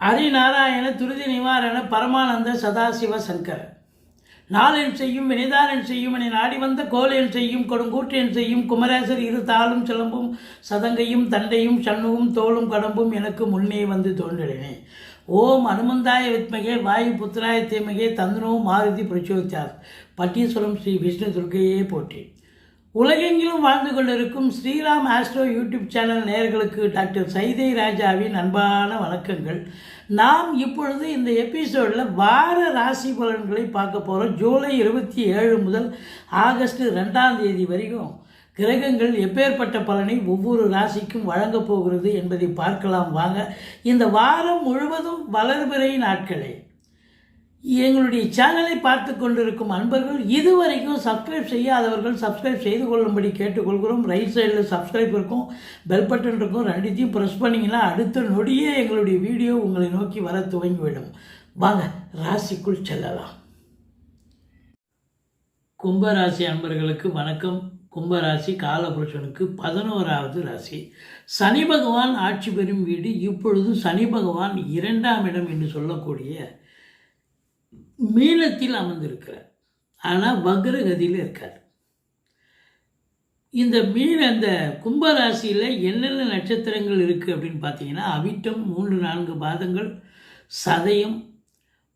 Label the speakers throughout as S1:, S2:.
S1: ஹரிநாராயண துருதி நிவாரண பரமானந்த சதாசிவ சங்கர நாளென் செய்யும் வினைதானன் செய்யும் என நாடி வந்த கோலென் செய்யும் கொடுங்கூற்றென் செய்யும் குமரேசர் இரு தாளும் சிலம்பும் சதங்கையும் தண்டையும் சண்முகும் தோளும் கடம்பும் எனக்கு முன்னே வந்து தோன்றினே. ஓம் அனுமந்தாய வித்மகே வாயு புத்திராய தீமகே தந்தனோ மாருதி பிரச்சோதித்தார். பட்டீஸ்வரம் ஸ்ரீ விஷ்ணு துர்க்கையே போற்றி. உலகெங்கிலும் வாழ்ந்து கொண்டிருக்கும் ஸ்ரீராம் ஆஸ்ட்ரோ யூடியூப் சேனல் நேயர்களுக்கு டாக்டர் சைதை ராஜாவின் அன்பான வணக்கங்கள். நாம் இப்பொழுது இந்த எபிசோடில் வார ராசி பலன்களை பார்க்க போகிறோம். ஜூலை 27 முதல் ஆகஸ்ட் 2ஆம் தேதி வரைக்கும் கிரகங்கள் எப்பேற்பட்ட பலனை ஒவ்வொரு ராசிக்கும் வழங்கப் போகிறது என்பதை பார்க்கலாம் வாங்க. இந்த வாரம் முழுவதும் வளர்பிறை நாட்களே. எங்களுடைய சேனலை பார்த்து கொண்டிருக்கும் அன்பர்கள் இதுவரைக்கும் சப்ஸ்கிரைப் செய்யாதவர்கள் சப்ஸ்கிரைப் செய்து கொள்ளும்படி கேட்டுக்கொள்கிறோம். ரைட் சைடில் சப்ஸ்கிரைப் இருக்கும், பெல் பட்டன் இருக்கும், ரெண்டுத்தையும் ப்ரெஸ் பண்ணிங்கன்னா அடுத்த நொடியே எங்களுடைய வீடியோ உங்களை நோக்கி வர துவங்கிவிடும். வாங்க ராசிக்குள் செல்லலாம். கும்பராசி அன்பர்களுக்கு வணக்கம். கும்பராசி காலபுருஷனுக்கு 11வது ராசி. சனி பகவான் ஆட்சி பெறும் வீடு. இப்பொழுது சனி பகவான் 2ஆம் இடம் என்று சொல்லக்கூடிய மீனத்தில் அமர்ந்திருக்கிறார். ஆனால் வக்ரகதியில் இருக்கார். இந்த கும்பராசியில் என்னென்ன நட்சத்திரங்கள் இருக்குது அப்படின்னு பார்த்தீங்கன்னா, அவிட்டம் 3-4 பாதங்கள், சதயம்,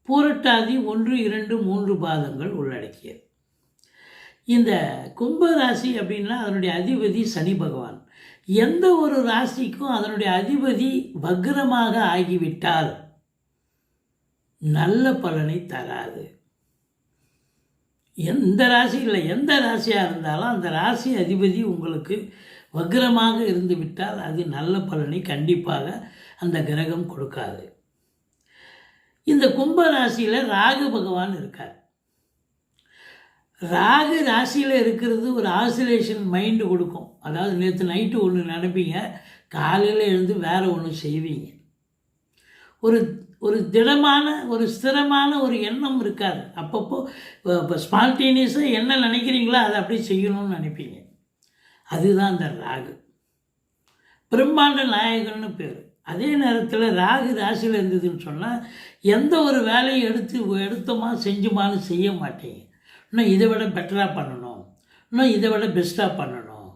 S1: பூரட்டாதி 1-2-3 பாதங்கள் உள்ளடக்கியது. இந்த கும்பராசி அப்படின்னா அதனுடைய அதிபதி சனி பகவான். எந்த ஒரு ராசிக்கும் அதனுடைய அதிபதி வக்ரமாக ஆகிவிட்டால் நல்ல பலனை தராது. எந்த ராசியாக இருந்தாலும் அந்த ராசி அதிபதி உங்களுக்கு வக்ரமாக இருந்து விட்டால் அது நல்ல பலனை கண்டிப்பாக அந்த கிரகம் கொடுக்காது. இந்த கும்ப ராசியில் ராகு பகவான் இருக்கார். ராகு ராசியில் இருக்கிறது ஒரு ஆசிலேஷன் மைண்டு கொடுக்கும். அதாவது நேற்று நைட்டு ஒன்று நினைப்பீங்க, காலையில் எழுந்து வேறு ஒன்று செய்வீங்க. ஒரு திடமான ஒரு ஸ்திரமான ஒரு எண்ணம் இருக்காது. அப்பப்போ இப்போ ஸ்பான்டேனியஸாக என்ன நினைக்கிறீங்களோ அதை அப்படியே செய்யணும்னு நினைப்பீங்க. அதுதான் அந்த ராகு. பிரம்மாண்ட நாயகன்னு பேர். அதே நேரத்தில் ராகு ராசியில் இருந்ததுன்னு சொன்னால் எந்த ஒரு வேலையை எடுத்தோமா செஞ்சுமான்னு செய்ய மாட்டீங்க. இன்னும் இதை விட பெட்டராக பண்ணணும், இன்னும் இதை விட பெஸ்ட்டாக பண்ணணும்,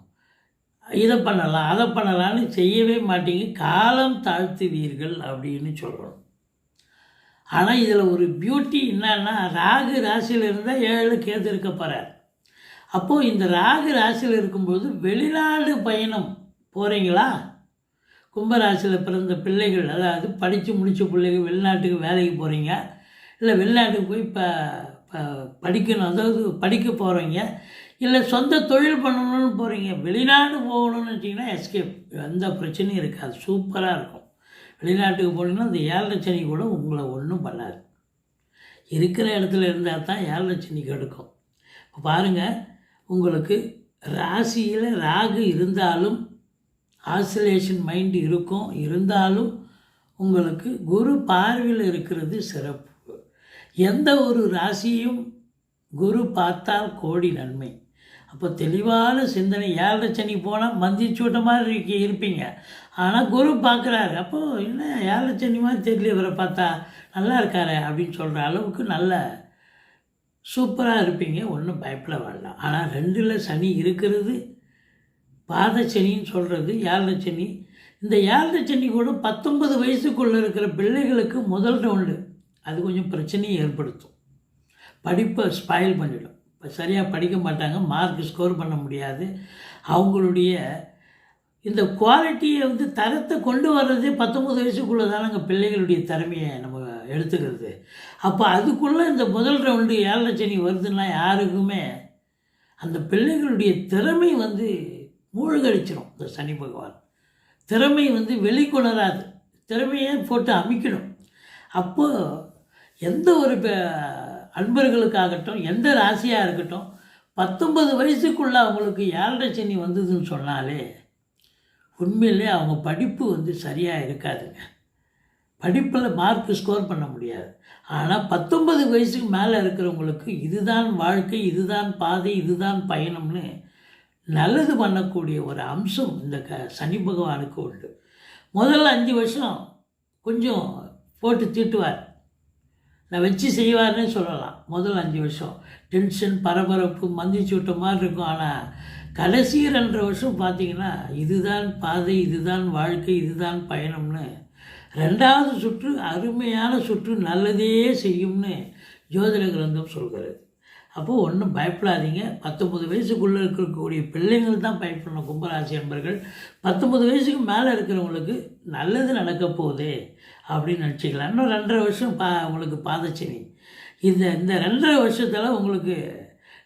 S1: இதை பண்ணலாம் அதை பண்ணலான்னு செய்யவே மாட்டீங்க. காலம் தாழ்த்துவீர்கள் அப்படின்னு சொல்லணும். ஆனால் இதில் ஒரு பியூட்டி என்னன்னா, ராகு ராசியில் இருந்தால் 7 கேது இருக்க போகிறார். அப்போது இந்த ராகு ராசியில் இருக்கும்போது வெளிநாடு பயணம் போகிறீங்களா? கும்பராசியில் பிறந்த பிள்ளைகள், அதாவது படித்து முடித்த பிள்ளைகள் வெளிநாட்டுக்கு வேலைக்கு போகிறீங்க, இல்லை வெளிநாட்டுக்கு போய் படிக்கணும், அதாவது படிக்க போகிறீங்க, இல்லை சொந்த தொழில் பண்ணணும்னு போகிறீங்க, வெளிநாடு போகணும்னு வச்சிங்கன்னா எஸ்கேப், எந்த பிரச்சனையும் இருக்காது, சூப்பராக இருக்கும். வெளிநாட்டுக்கு போனீங்கன்னா அந்த 7 சனி கூட உங்களை ஒன்றும் பண்ணாது. இருக்கிற இடத்துல இருந்தால் தான் 7 சனி கெடுக்கும். இப்போ பாருங்கள், உங்களுக்கு ராசியில் ராகு இருந்தாலும் ஆசிலேஷன் மைண்டு இருக்கும். இருந்தாலும் உங்களுக்கு குரு பார்வையில் இருக்கிறது சிறப்பு. எந்த ஒரு ராசியும் குரு பார்த்தால் கோடி நன்மை. அப்போ தெளிவான சிந்தனை. 7 சனி போனால் மந்திச்சூட்ட மாதிரி இருப்பீங்க, ஆனால் குரு பார்க்குறாரு. அப்போது என்ன 7 சனி மாதிரி தெரியல, இவரை பார்த்தா நல்லா இருக்காரு அப்படின்னு சொல்கிற அளவுக்கு நல்ல சூப்பராக இருப்பீங்க. ஒன்றும் பயப்பட வேண்டாம். ஆனால் 2ல் சனி இருக்கிறது பாத சனின்னு சொல்கிறது 7 சனி. இந்த 7 சனி கூட 19 வயசுக்குள்ளே இருக்கிற பிள்ளைகளுக்கு முதல் ரவுண்டு அது கொஞ்சம் பிரச்சனையை ஏற்படுத்தும். படிப்பை ஸ்பாயில் பண்ணிடும். இப்போ சரியாக படிக்க மாட்டாங்க, மார்க் ஸ்கோர் பண்ண முடியாது. அவங்களுடைய இந்த குவாலிட்டியை தரத்தை கொண்டு வர்றதே 19 வயசுக்குள்ளே தானங்க பிள்ளைகளுடைய திறமையை நம்ம எடுத்துக்கிறது. அப்போ அதுக்குள்ளே இந்த முதல் ரவுண்டு 7 சனி வருதுன்னா யாருக்குமே அந்த பிள்ளைகளுடைய திறமை மூழ்கடிச்சிடும். இந்த சனி பகவான் திறமை வெளிக்கொணராது, திறமையை போட்டு அமைக்கணும். அப்போது எந்த ஒரு அன்பர்களுக்காகட்டும், எந்த ராசியாக இருக்கட்டும், 19 வயசுக்குள்ளே அவங்களுக்கு 7 சனி வந்ததுன்னு சொன்னாலே உண்மையிலே அவங்க படிப்பு சரியாக இருக்காதுங்க. படிப்பில் மார்க் ஸ்கோர் பண்ண முடியாது. ஆனால் 19 வயசுக்கு மேலே இருக்கிறவங்களுக்கு இதுதான் வாழ்க்கை, இதுதான் பாதை, இதுதான் பயணம்னு நல்லது பண்ணக்கூடிய ஒரு அம்சம் இந்த சனி பகவானுக்கு உண்டு. முதல்ல 5 வருஷம் கொஞ்சம் போட்டு தீட்டுவார். நான் வச்சு செய்வார்னே சொல்லலாம். முதல் 5 வருஷம் டென்ஷன், பரபரப்பு, மந்திச்சு விட்ட மாதிரி இருக்கும். ஆனால் கடைசி 2.5 வருஷம் பார்த்தீங்கன்னா இதுதான் பாதை, இதுதான் வாழ்க்கை, இதுதான் பயணம்னு 2வது சுற்று அருமையான சுற்று, நல்லதே செய்யும்னு ஜோதிட கிரந்தம் சொல்கிறது. அப்போது ஒன்றும் பயப்படாதீங்க. 19 வயசுக்குள்ளே இருக்கக்கூடிய பிள்ளைங்கள் தான் பயப்படணும். கும்பராசி என்பர்கள் 19 வயசுக்கு மேலே இருக்கிறவங்களுக்கு நல்லது நடக்க போகுது அப்படின்னு நினச்சிக்கலாம். இன்னும் 2.5 வருஷம் உங்களுக்கு பாதச்சனி. இந்த 2.5 வருஷத்தில் உங்களுக்கு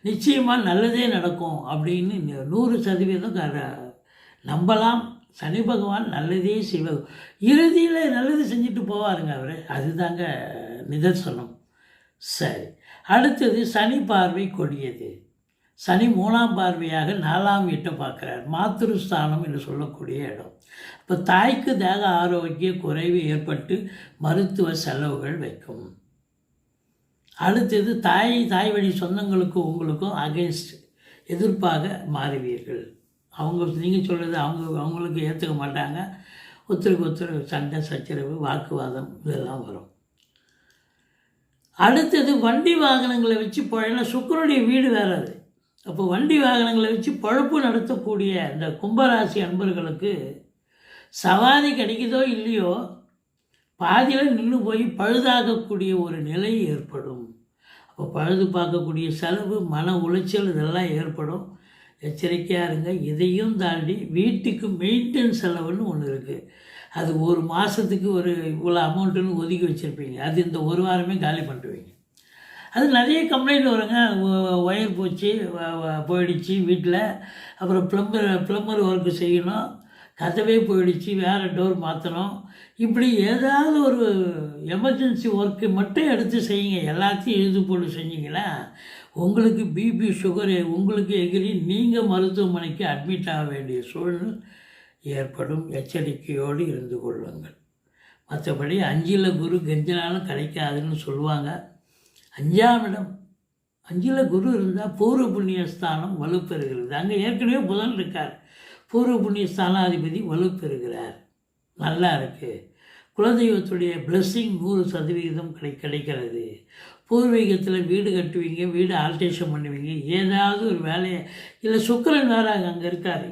S1: நிச்சயமாக நல்லதே நடக்கும் அப்படின்னு 100% நம்பலாம். சனி பகவான் நல்லதே செய்வார். இறுதியில் நல்லது செஞ்சுட்டு போவாருங்க அவர். அதுதாங்க நிதர்சனம். சரி, அடுத்தது சனி பார்வை கொடியது. சனி 3ஆம் பார்வையாக 4ஆம் வீட்டை பார்க்குறார். மாத்திருஸ்தானம் என்று சொல்லக்கூடிய இடம். இப்போ தாய்க்கு தேக ஆரோக்கிய குறைவு ஏற்பட்டு மருத்துவ செலவுகள் வைக்கும். அடுத்தது தாய் வழி சொந்தங்களுக்கும் உங்களுக்கும் அகென்ஸ்ட் எதிர்ப்பாக மாறுவீர்கள். நீங்கள் சொல்கிறது அவங்களுக்கு ஏற்றுக்க மாட்டாங்க. ஒருத்தருக்கு ஒருத்தர் சண்டை, சச்சரவு, வாக்குவாதம் இதெல்லாம் வரும். அடுத்தது வண்டி வாகனங்களை வச்சு சுக்கிரனுடைய வீடு வேறு அது. அப்போ வண்டி வாகனங்களை வச்சு பழப்பு நடத்தக்கூடிய இந்த கும்பராசி அன்பர்களுக்கு சவாரி கிடைக்குதோ இல்லையோ பாதியில் நின்று போய் பழுதாகக்கூடிய ஒரு நிலை ஏற்படும். அப்போ பழுது பார்க்கக்கூடிய செலவு, மன உளைச்சல் இதெல்லாம் ஏற்படும். எச்சரிக்கையாக இருங்க. இதையும் தாண்டி வீட்டுக்கு மெயின்டெனன்ஸ் செலவுன்னு ஒன்று இருக்குது. அது ஒரு மாதத்துக்கு ஒரு இவ்வளோ அமௌண்ட்டுன்னு ஒதுக்கி வச்சுருப்பீங்க. அது இந்த ஒரு வாரமே காலி பண்ணிடுவீங்க. அது நிறைய கம்ப்ளைண்ட் வருங்க. ஒயர் போயிடுச்சு வீட்டில், அப்புறம் ப்ளம்பர் ஒர்க்கு செய்யணும், கதவே போயிடுச்சு, வேறு டோர் மாற்றணும். இப்படி ஏதாவது ஒரு எமர்ஜென்சி ஒர்க்கு மட்டும் எடுத்து செய்யுங்க. எல்லாத்தையும் எழுதி போட்டு செஞ்சிங்கன்னா உங்களுக்கு பிபி, சுகர் உங்களுக்கு எகிரி நீங்கள் மருத்துவமனைக்கு அட்மிட் ஆக வேண்டிய சூழ்நிலை ஏற்படும். எச்சரிக்கையோடு இருந்து கொள்ளுங்கள். மற்றபடி 5ல் குரு கெஞ்சினாலும் கிடைக்காதுன்னு சொல்லுவாங்க. 5ஆம் இடம் 5ல் குரு இருந்தால் பூர்வ புண்ணிய ஸ்தானம் வலுப்பெறுகிறது. அங்கே ஏற்கனவே புதன் இருக்கார். பூர்வ புண்ணிய ஸ்தானாதிபதி வலுப்பெறுகிறார். நல்லா இருக்குது. குலதெய்வத்துடைய பிளெஸ்ஸிங் 100% கிடைக்கிறது. பூர்வீகத்தில் வீடு கட்டுவீங்க, வீடு ஆல்ட்ரேஷன் பண்ணுவீங்க, ஏதாவது ஒரு வேலையை இல்லை சுக்கிரன் வேறு அங்கே இருக்கார்,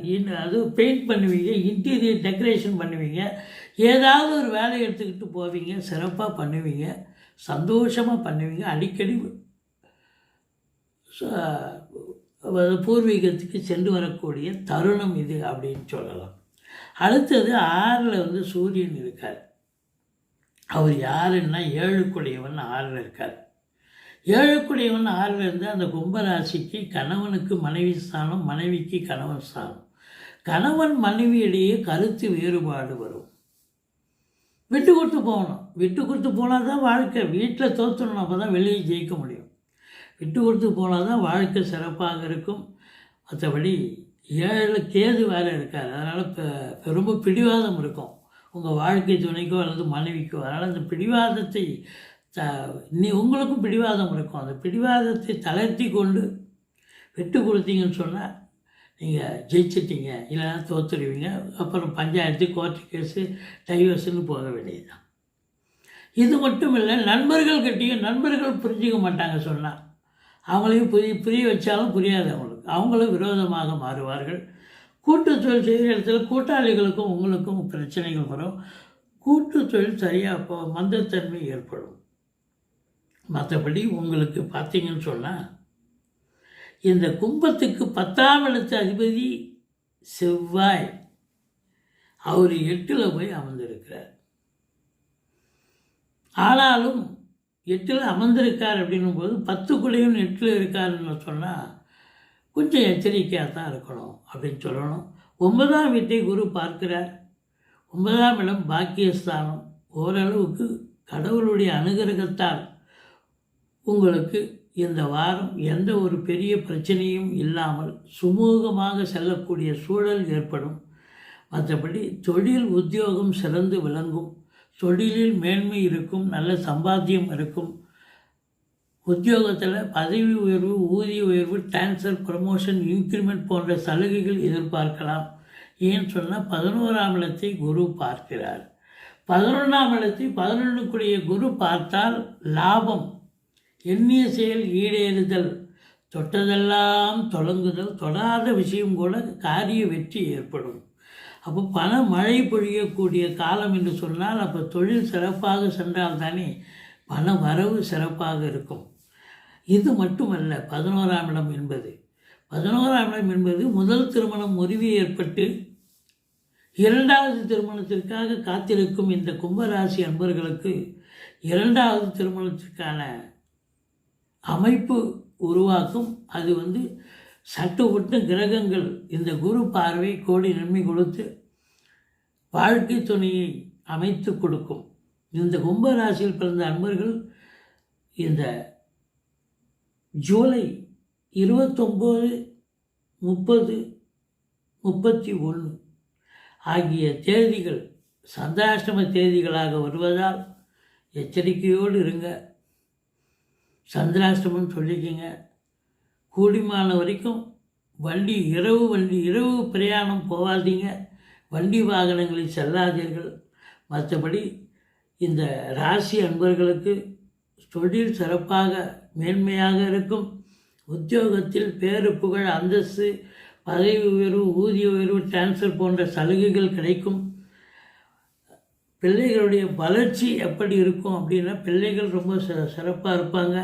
S1: அதுவும் பெயிண்ட் பண்ணுவீங்க, இன்டீரியர் டெக்கரேஷன் பண்ணுவீங்க, ஏதாவது ஒரு வேலையை எடுத்துக்கிட்டு போவீங்க, சிறப்பாக பண்ணுவீங்க, சந்தோஷமாக பண்ணுவீங்க. அடிக்கடி பூர்வீகத்துக்கு சென்று வரக்கூடிய தருணம் இது அப்படின்னு சொல்லலாம். அடுத்தது 6ல் சூரியன் இருக்கார். அவர் யாருன்னா 7க்குடையவன் 6ல் இருக்கார். 7க்குடையவன் 6ல் இருந்து அந்த கும்பராசிக்கு கணவனுக்கு மனைவி ஸ்தானம், மனைவிக்கு கணவன் ஸ்தானம். கணவன் மனைவியிடையே கருத்து வேறுபாடு வரும். விட்டு கொடுத்து போகணும். விட்டு கொடுத்து போனால் தான் வாழ்க்கை. வீட்டில் தோற்றணும், அப்போ தான் வெளியே ஜெயிக்க முடியும். விட்டு கொடுத்து போனால் தான் வாழ்க்கை சிறப்பாக இருக்கும். மற்றபடி 7ல் கேது வேறு இருக்கார். அதனால் ரொம்ப பிடிவாதம் இருக்கும் உங்கள் வாழ்க்கை துணைக்கோ அல்லது மனைவிக்கோ. அதனால் அந்த பிடிவாதத்தை உங்களுக்கும் பிடிவாதம் இருக்கும். அந்த பிடிவாதத்தை தளர்த்தி கொண்டு விட்டு கொடுத்தீங்கன்னு சொன்னால் நீங்கள் ஜெயிச்சிட்டிங்க, இல்லைன்னா தோற்றுடுவீங்க. அப்புறம் பஞ்சாயத்து, கோர்ட்டு கேஸு, டைவர்ஸுன்னு போக வேண்டியது தான். இது மட்டும் இல்லை, நண்பர்கள் புரிஞ்சிக்க மாட்டாங்க. சொன்னால் அவங்களையும் புரிய வச்சாலும் புரியாது அவங்களுக்கு. அவங்களும் விரோதமாக மாறுவார்கள். கூட்டு தொழில் செய்கிற இடத்துல கூட்டாளிகளுக்கும் உங்களுக்கும் பிரச்சனைகள் வரும். கூட்டு தொழில் சரியாக மந்தத்தன்மை ஏற்படும். மற்றபடி உங்களுக்கு பார்த்தீங்கன்னு சொன்னால் இந்த கும்பத்துக்கு 10ஆம் இடத்து அதிபதி செவ்வாய், அவர் 8ல் போய் அமர்ந்திருக்கிறார். ஆனாலும் 8ல் அமர்ந்திருக்கார் அப்படின்னும் போது 10க்குள்ளேயும் 8ல் இருக்காருன்னு சொன்னால் கொஞ்சம் எச்சரிக்கையாக தான் இருக்கணும் அப்படின்னு சொல்லணும். 9ஆம் வீட்டை குரு பார்க்கிறார். 9ஆம் இடம் பாக்கியஸ்தானம். ஓரளவுக்கு கடவுளுடைய அனுகிரகத்தால் உங்களுக்கு இந்த வாரம் எந்த ஒரு பெரிய பிரச்சனையும் இல்லாமல் சுமூகமாக செல்லக்கூடிய சூழல் ஏற்படும். மற்றபடி தொழில் உத்தியோகம் சிறந்து விளங்கும். தொழிலில் மேன்மை இருக்கும், நல்ல சம்பாத்தியம் இருக்கும். உத்தியோகத்தில் பதவி உயர்வு, ஊதிய உயர்வு, டிரான்ஸ்ஃபர், ப்ரமோஷன், இன்க்ரிமெண்ட் போன்ற சலுகைகள் எதிர்பார்க்கலாம். ஏன்னு சொன்னால் 11ஆம் இடத்தை குரு பார்க்கிறார். 11ஆம் இடத்தை 11க்குரிய குரு பார்த்தால் லாபம், எண்ணிய செயல் ஈடேறுதல், தொட்டதெல்லாம் தொடங்குதல், தொடாத விஷயம் கூட காரிய வெற்றி ஏற்படும். அப்போ பண மழை பொழியக்கூடிய காலம் என்று சொன்னால் அப்போ தொழில் சிறப்பாக சென்றால் தானே பண வரவு சிறப்பாக இருக்கும். இது மட்டுமல்ல, 11ஆம் இடம் என்பது முதல் திருமணம் முறிவு ஏற்பட்டு 2வது திருமணத்திற்காக காத்திருக்கும் இந்த கும்பராசி அன்பர்களுக்கு 2வது திருமணத்திற்கான அமைப்பு உருவாக்கும். அது சட்டுப்பட்டு கிரகங்கள் இந்த குரு பார்வை கோடி நன்மை கொடுத்து வாழ்க்கை துணையை அமைத்து கொடுக்கும். இந்த கும்பராசியில் பிறந்த அன்பர்கள் இந்த ஜூலை 29, 30, 31 ஆகிய தேதிகள் சந்திராஷ்டம தேதிகளாக வருவதால் எச்சரிக்கையோடு இருங்க. சந்திராஷ்டமம் சொல்லிக்கிங்க. கூடிமான வரைக்கும் இரவு பிரயாணம் போகாதீங்க, வண்டி வாகனங்களில் செல்லாதீர்கள். மற்றபடி இந்த ராசி அன்பர்களுக்கு தொழில் சிறப்பாக மேன்மையாக இருக்கும். உத்தியோகத்தில் பேரு புகழ் அந்தஸ்து பதவி உயர்வு ஊதிய உயர்வு டிரான்ஸ்ஃபர் போன்ற சலுகைகள் கிடைக்கும். பிள்ளைகளுடைய வளர்ச்சி எப்படி இருக்கும் அப்படின்னா பிள்ளைகள் ரொம்ப சிறப்பாக இருப்பாங்க.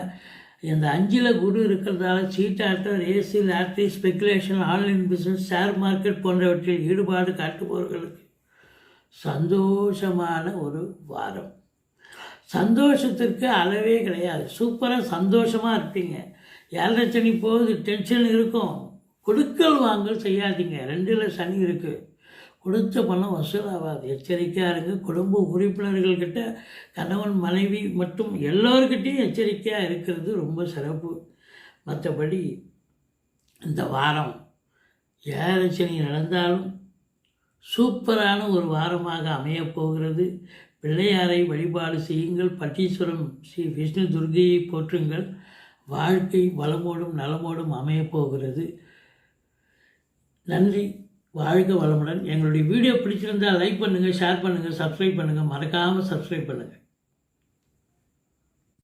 S1: இந்த 5ல் குரு இருக்கிறதால சீட்டாட்டம் ரேசி lottery speculation online business share market போன்றவற்றில் ஈடுபாடு காட்டுபவர்களுக்கு சந்தோஷமான ஒரு வாரம். சந்தோஷத்திற்கு அளவே கிடையாது. சூப்பராக சந்தோஷமாக இருப்பீங்க. 7 சனி போகுது, டென்ஷன் இருக்கும். கொடுக்கல் வாங்கல் செய்யாதீங்க. 2ல் சனி இருக்குது. கொடுத்த பணம் வசூலாகாது. எச்சரிக்கையாக இருங்க. குடும்ப உறுப்பினர்கள்கிட்ட கணவன் மனைவி மற்றும் எல்லோருக்கிட்டையும் எச்சரிக்கையாக இருக்கிறது ரொம்ப சிறப்பு. மற்றபடி இந்த வாரம் 7 சனி நடந்தாலும் சூப்பரான ஒரு வாரமாக அமையப்போகிறது. பிள்ளையாரை வழிபாடு செய்யுங்கள். பட்டீஸ்வரம் ஸ்ரீ விஷ்ணு துர்கையை போற்றுங்கள். வாழ்க்கை வளமோடும் நலமோடும் அமையப்போகிறது. நன்றி. வாழ்க வளமுடன். எங்களுடைய வீடியோ பிடிச்சிருந்தால் லைக் பண்ணுங்கள், ஷேர் பண்ணுங்கள், சப்ஸ்கிரைப் பண்ணுங்கள். மறக்காமல் சப்ஸ்கிரைப் பண்ணுங்கள்.